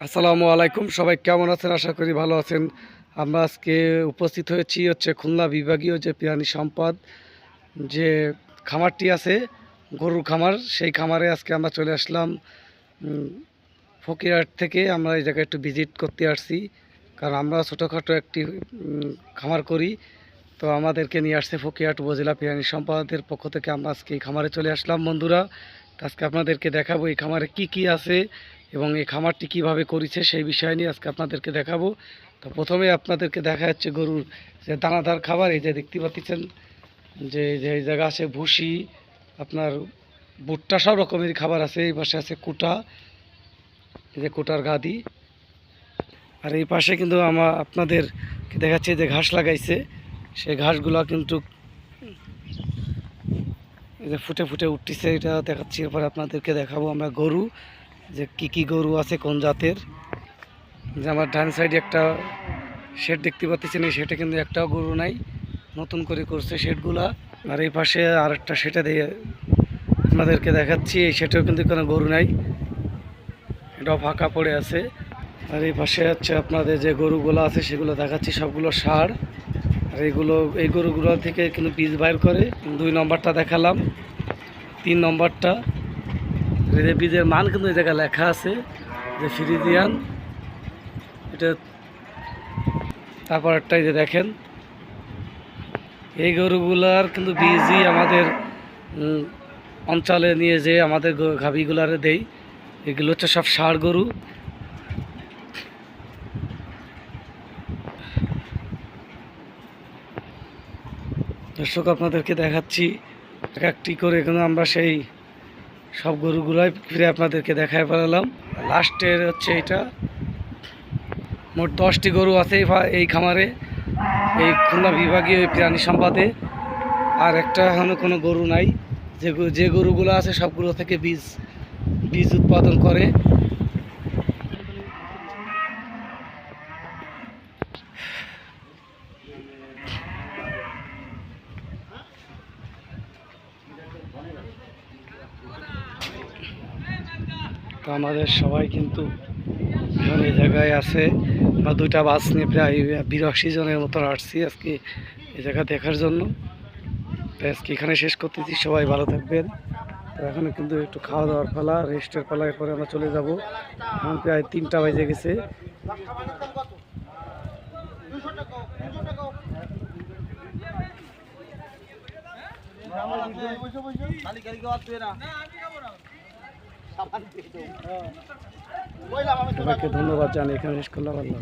আসসালামু আলাইকুম, সবাই কেমন আছেন? আশা করি ভালো আছেন। আমরা আজকে উপস্থিত হয়েছি খুলনা বিভাগীয় যে প্রাণী সম্পদ যে খামারটি আছে, গরুর খামার, সেই খামারে আজকে আমরা চলে আসলাম। ফকিরহাট থেকে আমরা এই জায়গায় একটু ভিজিট করতে আসছি, কারণ আমরা ছোটোখাটো একটি খামার করি। তো আমাদেরকে নিয়ে আসছে ফকিরহাট উপজেলা প্রাণী সম্পদের পক্ষ থেকে। আমরা আজকে এই খামারে চলে আসলাম বন্ধুরা। আজকে আপনাদেরকে দেখাবো এই খামারে কি কি আছে এবং এই খামারটি কিভাবে করেছে সেই বিষয় নিয়ে আজকে আপনাদেরকে দেখাবো। তো প্রথমে আপনাদেরকে দেখা যাচ্ছে গরুর যে দানাদার খাবার, এই যে দেখতে পাচ্ছেন যে যে জায়গা আছে ভুসি, আপনার ভুট্টা, সব রকমের খাবার আছে। এই পাশে আছে কুটা, এই যে কুটার গাদি। আর এই পাশে কিন্তু আপনাদেরকে দেখাচ্ছে যে ঘাস লাগাইছে, সেই ঘাসগুলো কিন্তু এই যে ফুটে ফুটে উঠতেছে, এটা দেখাচ্ছি। এরপরে আপনাদেরকে দেখাবো আমরা গরু, যে কি কি গরু আছে কোন জাতের। যে আমার ডান সাইডে একটা শেড দেখতে পাচ্ছেন, এই শেডে কিন্তু একটাও গরু নাই, নতুন করে করছে শেডগুলা। আর এই পাশে আর একটা শেডে দিয়ে আপনাদেরকে দেখাচ্ছি, এই শেডেও কিন্তু কোনো গরু নাই, এটাও ফাঁকা পড়ে আছে। আর এই পাশে হচ্ছে আপনাদের যে গরুগুলো আছে সেগুলো দেখাচ্ছি, সবগুলো ষাঁড়। আর এই গরুগুলো থেকে কিন্তু বীজ বাইর করে। 2 নম্বরটা দেখালাম, 3 নম্বরটা, এই বীজের মান কিন্তু এই জায়গায় লেখা আছে যে ফ্রিজিয়ান এটা। তারপর একটাই যে দেখেন, এই গরুগুলার কিন্তু বীজই আমাদের অঞ্চলে নিয়ে যে আমাদের গাভীগুলারে দেই। এগুলো হচ্ছে সব ষাঁড় গরু। দর্শক আপনাদেরকে দেখাচ্ছি এক একটি করে, কিন্তু আমরা সেই সব গরুগুলাই ফিরে আপনাদেরকে দেখায় ফেলালাম। লাস্টের হচ্ছে এটা, মোট 10টি গরু আছে এই খামারে, এই খুলনা বিভাগীয় প্রাণী সম্পদে। আর একটা এখনও কোনো গরু নাই। যে গরুগুলো আছে সবগুলো থেকে বীজ উৎপাদন করে। তো আমাদের সবাই কিন্তু এখন এই জায়গায় আছে। আমরা 2টা বাস নিয়ে প্রায় 82 জনের মতো আসছি আজকে এই জায়গা দেখার জন্য। তো আজকে এখানে শেষ করতেছি, সবাই ভালো থাকবেন। তো এখন কিন্তু একটু খাওয়া দাওয়ার পালা, রেস্টের পালা, এরপরে আমরা চলে যাব। এখন প্রায় 3টা বেজে গেছে। সবাইকে ধন্যবাদ জানিয়ে এখানে শেষ করলাম। আল্লাহ।